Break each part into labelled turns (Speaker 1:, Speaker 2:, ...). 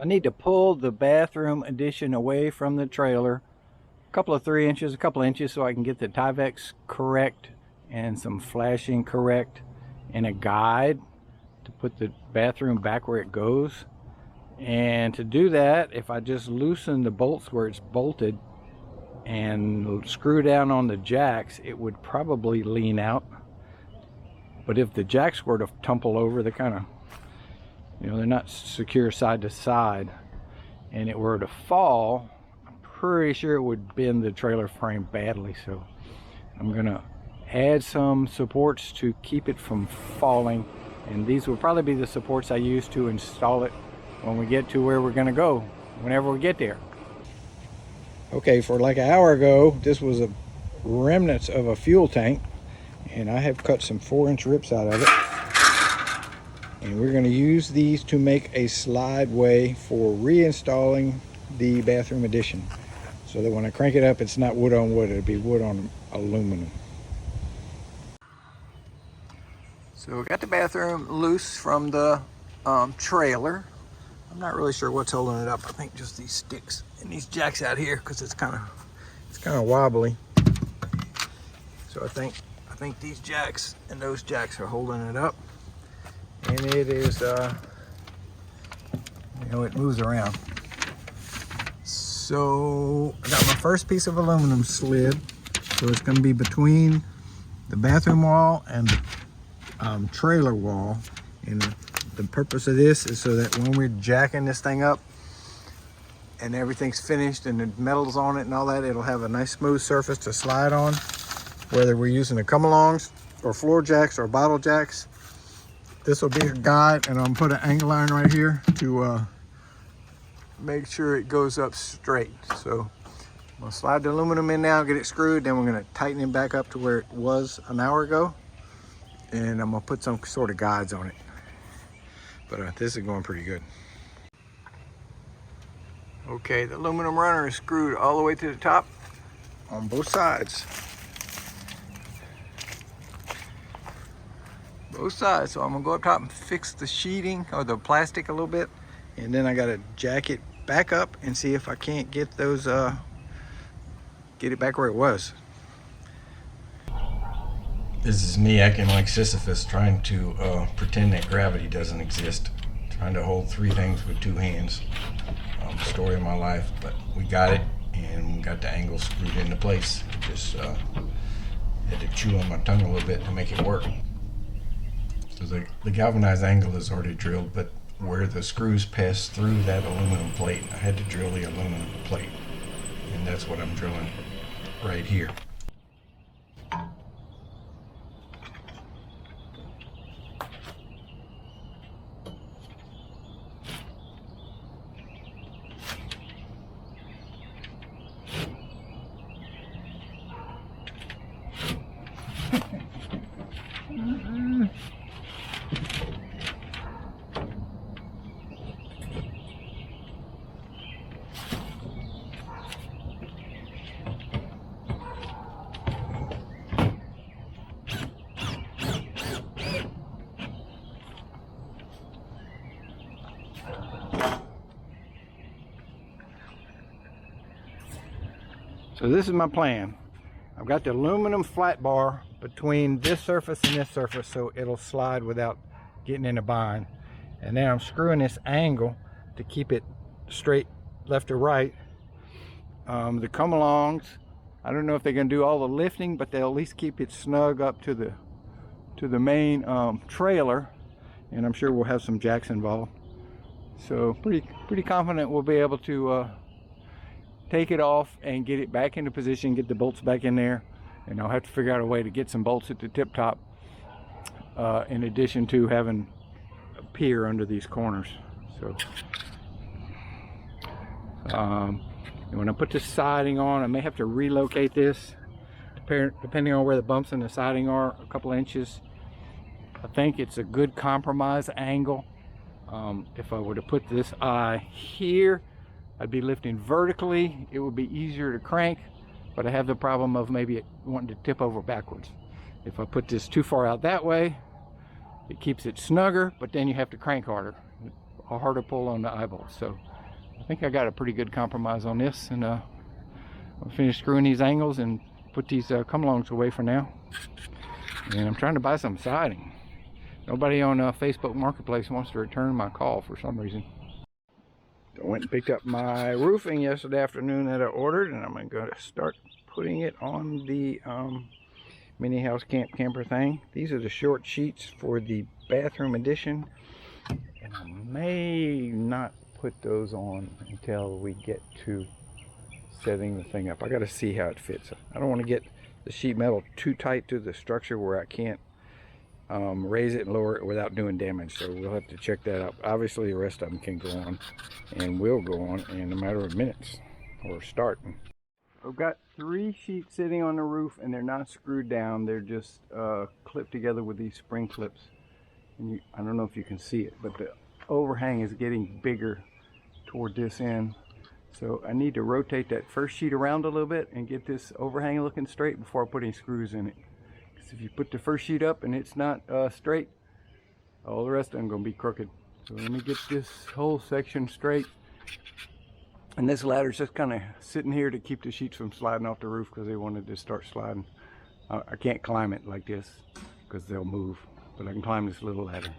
Speaker 1: I need to pull the bathroom addition away from the trailer a couple of 3 inches, a couple inches, so I can get the Tyvek's correct and some flashing correct and a guide to put the bathroom back where it goes. And to do that, if I just loosen the bolts where it's bolted and screw down on the jacks, it would probably lean out. But if the jacks were to tumble over, they're kind of, they're not secure side to side, and it were to fall, I'm pretty sure it would bend the trailer frame badly. So I'm gonna add some supports to keep it from falling, and these will probably be the supports I use to install it when we get to where we're gonna go, whenever we get there. Okay, for like an hour ago, this was a remnants of a fuel tank, and I have cut some 4-inch rips out of it, and we're going to use these to make a slideway for reinstalling the bathroom addition, so that when I crank it up, it's not wood on wood, it'll be wood on aluminum. So we got the bathroom loose from the trailer. I'm not really sure what's holding it up. I think just these sticks and these jacks out here, because it's kind of wobbly. So I think these jacks and those jacks are holding it up, and it is it moves around. So I got my first piece of aluminum slid, so it's going to be between the bathroom wall and the trailer wall, and the purpose of this is so that when we're jacking this thing up and everything's finished and the metal's on it and all that, it'll have a nice smooth surface to slide on, whether we're using the come-alongs or floor jacks or bottle jacks. This will be a guide, and I'm gonna put an angle iron right here to make sure it goes up straight. So I'm gonna slide the aluminum in now, get it screwed, then we're gonna tighten it back up to where it was an hour ago, and I'm gonna put some sort of guides on it. But this is going pretty good. Okay, the aluminum runner is screwed all the way to the top on both sides. Both sides. So I'm gonna go up top and fix the sheeting or the plastic a little bit, and then I gotta jack it back up and see if I can't get those get it back where it was. This is me acting like Sisyphus, trying to pretend that gravity doesn't exist, trying to hold 3 things with 2 hands. Story of my life, but we got it, and we got the angle screwed into place. Just had to chew on my tongue a little bit to make it work. So the galvanized angle is already drilled, but where the screws pass through that aluminum plate, I had to drill the aluminum plate, and that's what I'm drilling right here. So this is my plan. I've got the aluminum flat bar between this surface and this surface, so it'll slide without getting in a bind. And then I'm screwing this angle to keep it straight left or right. The come-alongs, I don't know if they're gonna do all the lifting, but they'll at least keep it snug up to the main trailer, and I'm sure we'll have some jacks involved. So pretty confident we'll be able to take it off and get it back into position, get the bolts back in there, and I'll have to figure out a way to get some bolts at the tip top, in addition to having a pier under these corners. So and when I put the siding on, I may have to relocate this depending on where the bumps in the siding are, a couple inches. I think it's a good compromise angle. If I were to put this eye here, I'd be lifting vertically. It would be easier to crank, but I have the problem of maybe it wanting to tip over backwards. If I put this too far out that way, it keeps it snugger, but then you have to crank harder, a harder pull on the eye bolts. So I think I got a pretty good compromise on this, and I'll finish screwing these angles and put these come-alongs away for now. And I'm trying to buy some siding. Nobody on Facebook Marketplace wants to return my call for some reason. I went and picked up my roofing yesterday afternoon that I ordered, and I'm going to start putting it on the mini house camper thing. These are the short sheets for the bathroom addition, and I may not put those on until we get to setting the thing up. I got to see how it fits. I don't want to get the sheet metal too tight to the structure where I can't raise it and lower it without doing damage, so we'll have to check that out. Obviously the rest of them can go on and will go on in a matter of minutes or start. I've got 3 sheets sitting on the roof, and they're not screwed down. They're just clipped together with these spring clips, and I don't know if you can see it, but the overhang is getting bigger toward this end, so I need to rotate that first sheet around a little bit and get this overhang looking straight before I put any screws in it. If you put the first sheet up and it's not straight, all the rest of them are going to be crooked. So let me get this whole section straight. And this ladder's just kind of sitting here to keep the sheets from sliding off the roof because they wanted to start sliding. I can't climb it like this because they'll move, but I can climb this little ladder.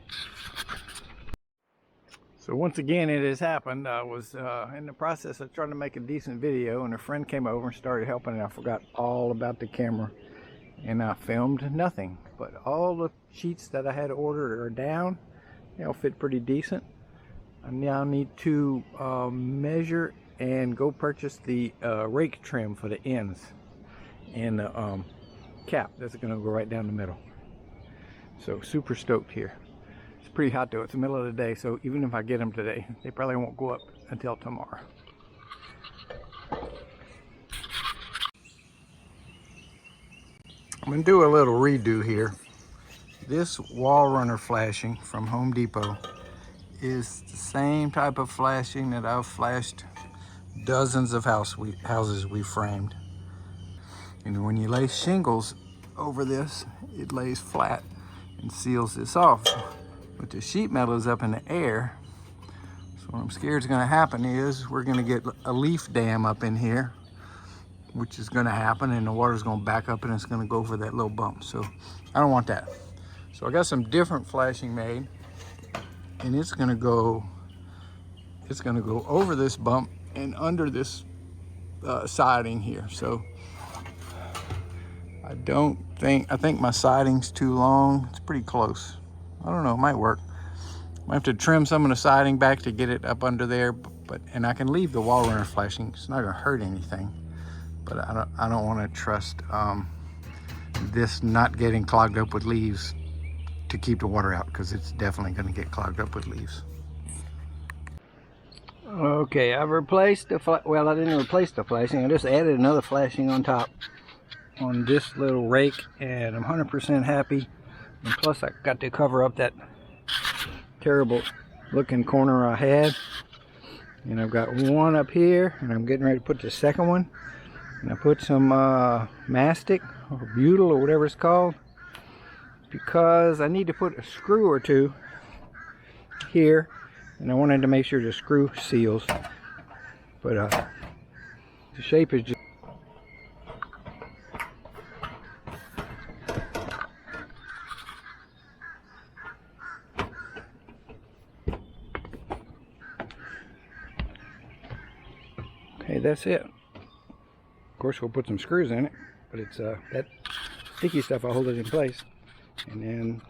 Speaker 1: So once again, it has happened. I was in the process of trying to make a decent video, and a friend came over and started helping, and I forgot all about the camera. And I filmed nothing, but all the sheets that I had ordered are down. They'll fit pretty decent. I now need to measure and go purchase the rake trim for the ends and the cap that's going to go right down the middle. So super stoked here. It's pretty hot though. It's the middle of the day, so even if I get them today, they probably won't go up until tomorrow. I'm going to do a little redo here. This wall runner flashing from Home Depot is the same type of flashing that I've flashed dozens of houses we framed. And when you lay shingles over this, it lays flat and seals this off. But the sheet metal is up in the air. So what I'm scared is going to happen is we're going to get a leaf dam up in here, which is going to happen, and the water's going to back up and it's going to go over that little bump. So I don't want that. So I got some different flashing made, and it's going to go over this bump and under this siding here. So I think my siding's too long. It's pretty close. I don't know, it might work. I have to trim some of the siding back to get it up under there, and I can leave the wall runner flashing. It's not going to hurt anything. But I don't want to trust this not getting clogged up with leaves to keep the water out, because it's definitely going to get clogged up with leaves. Okay, I've replaced the well, I didn't replace the flashing. I just added another flashing on top on this little rake, and I'm 100% happy. And plus, I got to cover up that terrible looking corner I had. And I've got one up here, and I'm getting ready to put the second one. And I put some mastic or butyl or whatever it's called, because I need to put a screw or two here, and I wanted to make sure the screw seals. But the shape is just okay. That's it. Of course, we'll put some screws in it, but it's that sticky stuff will hold it in place. And then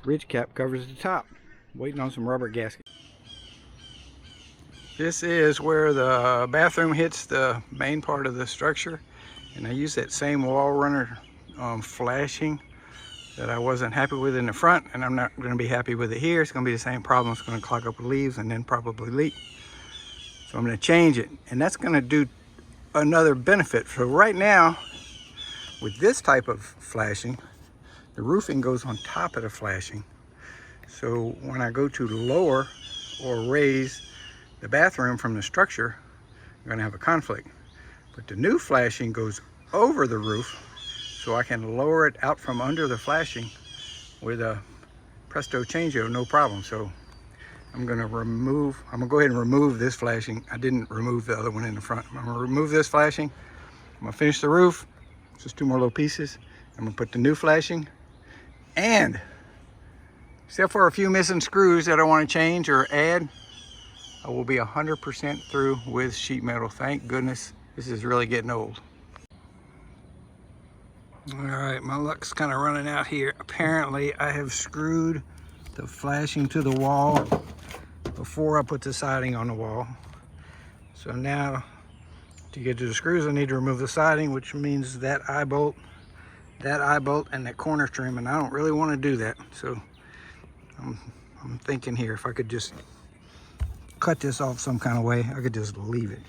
Speaker 1: ridge cap covers the top. Waiting on some rubber gasket. This is where the bathroom hits the main part of the structure, and I use that same wall runner flashing that I wasn't happy with in the front, and I'm not going to be happy with it here. It's going to be the same problem. It's going to clog up with leaves and then probably leak. So I'm going to change it, and that's going to do another benefit. So right now, with this type of flashing, the roofing goes on top of the flashing. So when I go to lower or raise the bathroom from the structure, I'm going to have a conflict. But the new flashing goes over the roof, so I can lower it out from under the flashing with a presto changeo, no problem. So I'm gonna go ahead and remove this flashing. I didn't remove the other one in the front. I'm gonna remove this flashing. I'm gonna finish the roof. Just 2 more little pieces. I'm gonna put the new flashing, and except for a few missing screws that I want to change or add, I will be 100% through with sheet metal. Thank goodness. This is really getting old. All right, my luck's kind of running out here. Apparently, I have screwed the flashing to the wall before I put the siding on the wall. So now, to get to the screws, I need to remove the siding, which means that eye bolt, and that corner trim, and I don't really want to do that. So I'm thinking here, if I could just cut this off some kind of way, I could just leave it.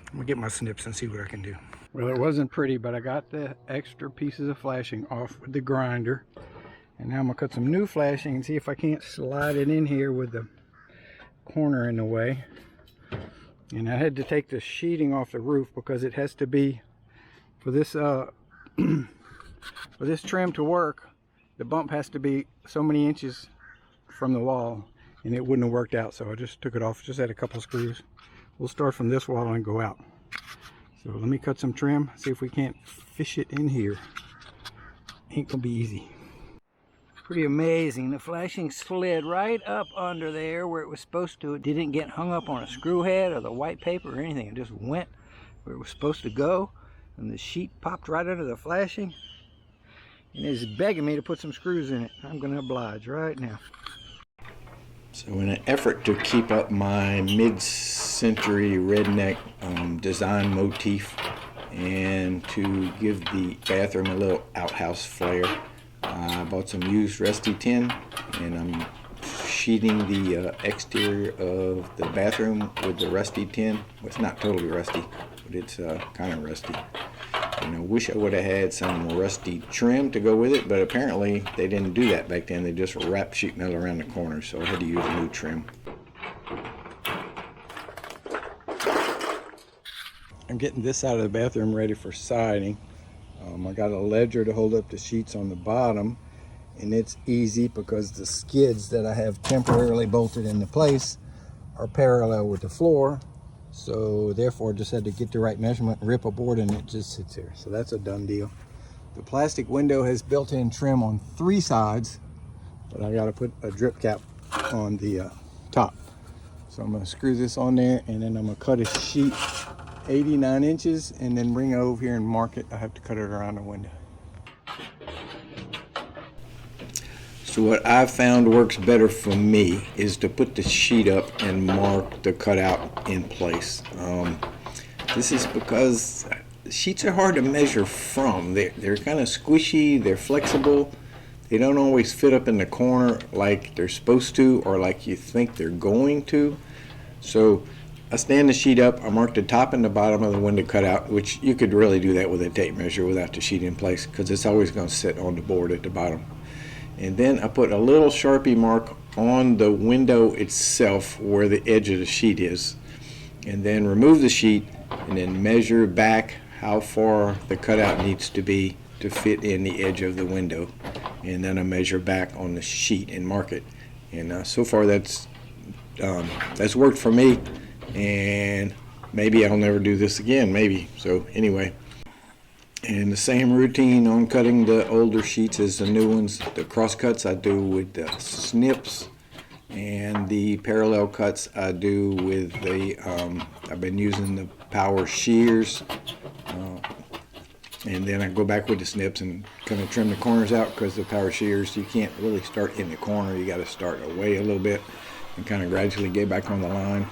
Speaker 1: I'm gonna get my snips and see what I can do. Well, it wasn't pretty, but I got the extra pieces of flashing off with the grinder. And now I'm gonna cut some new flashing and see if I can't slide it in here with the corner in the way. And I had to take the sheeting off the roof because it has to be, for this for this trim to work, the bump has to be so many inches from the wall, and it wouldn't have worked out. So I just took it off, just had a couple screws. We'll start from this wall and go out. So let me cut some trim, see if we can't fish it in here. Ain't gonna be easy. Pretty amazing. The flashing slid right up under there where it was supposed to. It didn't get hung up on a screw head or the white paper or anything. It just went where it was supposed to go. And the sheet popped right under the flashing. And it's begging me to put some screws in it. I'm gonna oblige right now. So in an effort to keep up my mid-century redneck design motif and to give the bathroom a little outhouse flair, I bought some used rusty tin, and I'm sheeting the exterior of the bathroom with the rusty tin. Well, it's not totally rusty, but it's kind of rusty. And I wish I would have had some rusty trim to go with it, but apparently they didn't do that back then. They just wrapped sheet metal around the corners, so I had to use new trim. I'm getting this out of the bathroom ready for siding. I got a ledger to hold up the sheets on the bottom, and it's easy because the skids that I have temporarily bolted into place are parallel with the floor. So therefore just had to get the right measurement, rip a board, and it just sits here. So that's a done deal. The plastic window has built-in trim on 3 sides, but I got to put a drip cap on the top. So I'm going to screw this on there, and then I'm going to cut a sheet 89 inches and then bring it over here and mark it. I have to cut it around the window. So what I've found works better for me is to put the sheet up and mark the cutout in place. This is because sheets are hard to measure from. They're kind of squishy, they're flexible. They don't always fit up in the corner like they're supposed to or like you think they're going to. So I stand the sheet up, I mark the top and the bottom of the window cutout, which you could really do that with a tape measure without the sheet in place because it's always going to sit on the board at the bottom. And then I put a little Sharpie mark on the window itself where the edge of the sheet is. And then remove the sheet and then measure back how far the cutout needs to be to fit in the edge of the window. And then I measure back on the sheet and mark it. And so far that's worked for me. And maybe I'll never do this again, maybe. So anyway. And the same routine on cutting the older sheets as the new ones. The cross cuts I do with the snips, and the parallel cuts I do with the, I've been using the power shears. And then I go back with the snips and kind of trim the corners out because the power shears, you can't really start in the corner. You got to start away a little bit and kind of gradually get back on the line.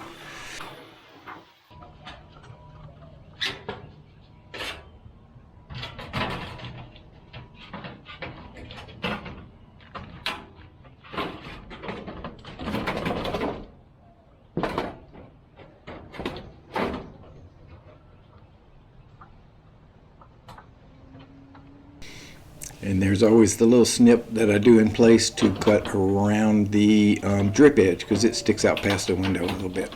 Speaker 1: And there's always the little snip that I do in place to cut around the drip edge because it sticks out past the window a little bit.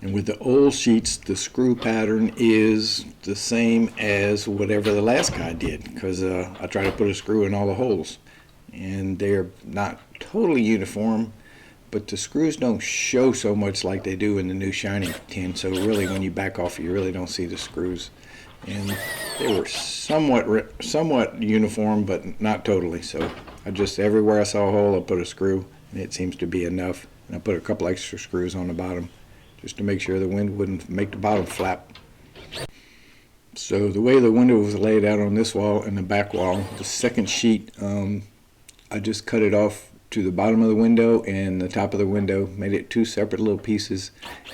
Speaker 1: And
Speaker 2: With the old sheets, the screw pattern is the same as whatever the last guy did, because I try to put a screw in all the holes, and they're not totally uniform, but the screws don't show so much like they do in the new shiny tin. So really, when you back off, you really don't see the screws. And they were somewhat uniform, but not totally. So I just, everywhere I saw a hole, I put a screw, and it seems to be enough. And I put a couple extra screws on the bottom, just to make sure the wind wouldn't make the bottom flap. So the way the window was laid out on this wall and the back wall, the second sheet, I just cut it off to the bottom of the window and the top of the window, made it two separate little pieces,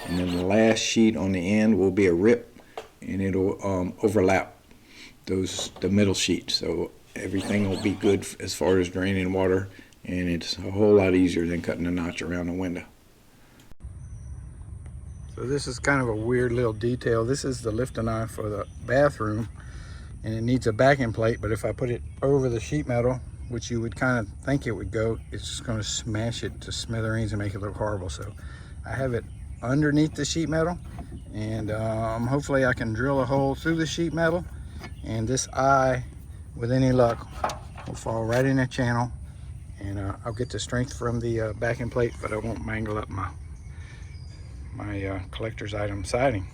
Speaker 2: and then the last sheet on the end will be a rip, and it'll overlap the middle sheet, so everything will be good as far as draining water, and it's a whole lot easier than cutting a notch around the window.
Speaker 1: So this is kind of a weird little detail. This is the lifting eye for the bathroom, and it needs a backing plate, but if I put it over the sheet metal, which you would kind of think it would go, it's just going to smash it to smithereens and make it look horrible. So I have it underneath the sheet metal, and hopefully I can drill a hole through the sheet metal, and this eye, with any luck, will fall right in that channel, and I'll get the strength from the backing plate, but I won't mangle up my collector's item siding.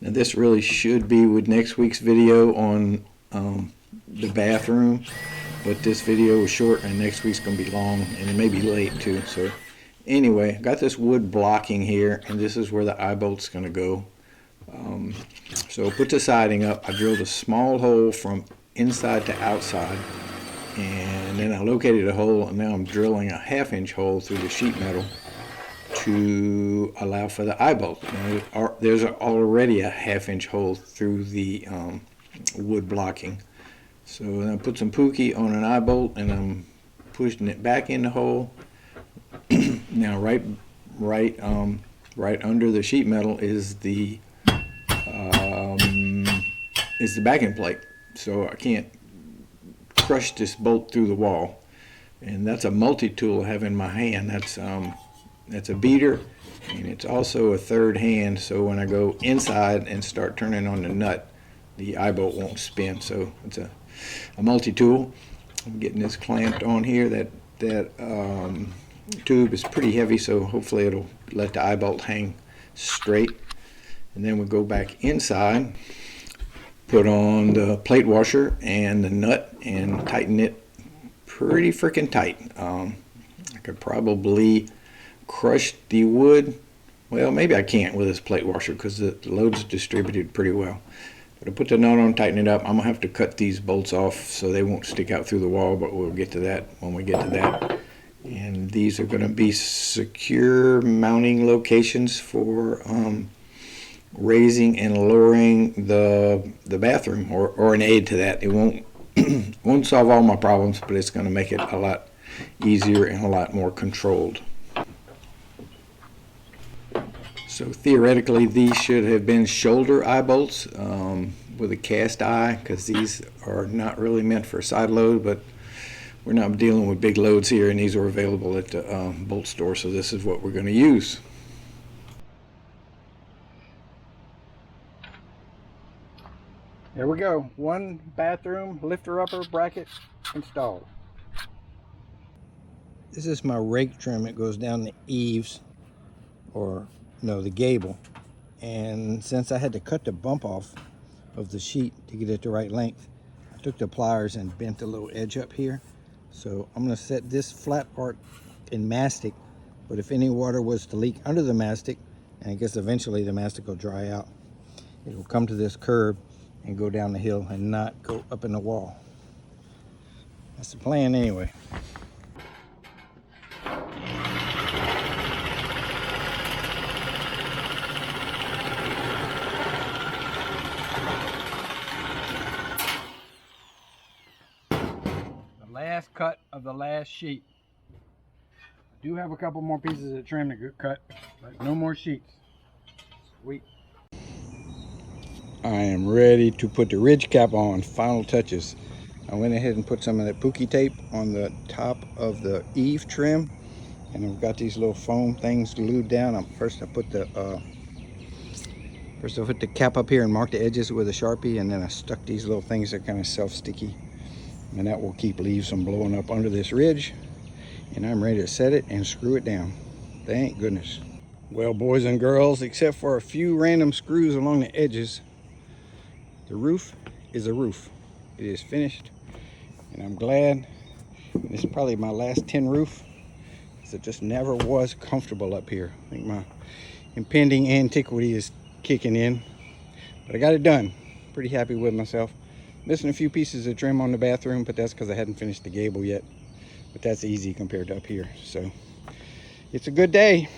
Speaker 2: Now this really should be with next week's video on the bathroom, but this video was short and next week's going to be long, and it may be late too. So anyway, got this wood blocking here, and this is where the eye bolt's going to go. So put the siding up. I drilled a small hole from inside to outside, and then I located a hole, and now I'm drilling a 1/2-inch hole through the sheet metal to allow for the eye bolt. Now, there's already a 1/2-inch hole through the wood blocking. So then I put some pookie on an eye bolt, and I'm pushing it back in the hole. Now right under the sheet metal is the backing plate, so I can't crush this bolt through the wall. And that's a multi-tool I have in my hand. That's a beater, and it's also a third hand, so when I go inside and start turning on the nut, the eye bolt won't spin. So it's a multi-tool. I'm getting this clamped on here. That tube is pretty heavy, so hopefully it'll let the eye bolt hang straight. And then we'll go back inside, put on the plate washer and the nut, and tighten it pretty freaking tight. I could probably crush the wood. Well, maybe I can't with this plate washer because the load's distributed pretty well. But I put the nut on, tighten it up. I'm gonna have to cut these bolts off so they won't stick out through the wall, but we'll get to that when we get to that. And these are gonna be secure mounting locations for raising and lowering the bathroom, or an aid to that. It won't solve all my problems, but it's gonna make it a lot easier and a lot more controlled. So theoretically, these should have been shoulder eye bolts with a cast eye, because these are not really meant for side load, but we're not dealing with big loads here, and these are available at the bolt store, so this is what we're going to use.
Speaker 1: There we go. One bathroom lifter upper bracket installed. This is my rake trim. It goes down the eaves, or no, the gable. And since I had to cut the bump off of the sheet to get it the right length, I took the pliers and bent the little edge up here. So I'm going to set this flat part in mastic, but if any water was to leak under the mastic, and I guess eventually the mastic will dry out, it will come to this curb and go down the hill and not go up in the wall. That's the plan anyway. Last cut of the last sheet. I do have a couple more pieces of trim to get cut, but no more sheets. Sweet. I am ready to put the ridge cap on. Final touches. I went ahead and put some of that pookie tape on the top of the eave trim, and I've got these little foam things glued down. First I put the First I put the cap up here and mark the edges with a Sharpie, and then I stuck these little things that are kind of self-sticky, and that will keep leaves from blowing up under this ridge. And I'm ready to set it and screw it down. Thank goodness. Well, boys and girls, except for a few random screws along the edges, the roof is a roof. It is finished, and I'm glad. This is probably my last tin roof, because it just never was comfortable up here. I think my impending antiquity is kicking in, but I got it done. Pretty happy with myself. Missing a few pieces of trim on the bathroom, but that's because I hadn't finished the gable yet. But that's easy compared to up here. So it's a good day.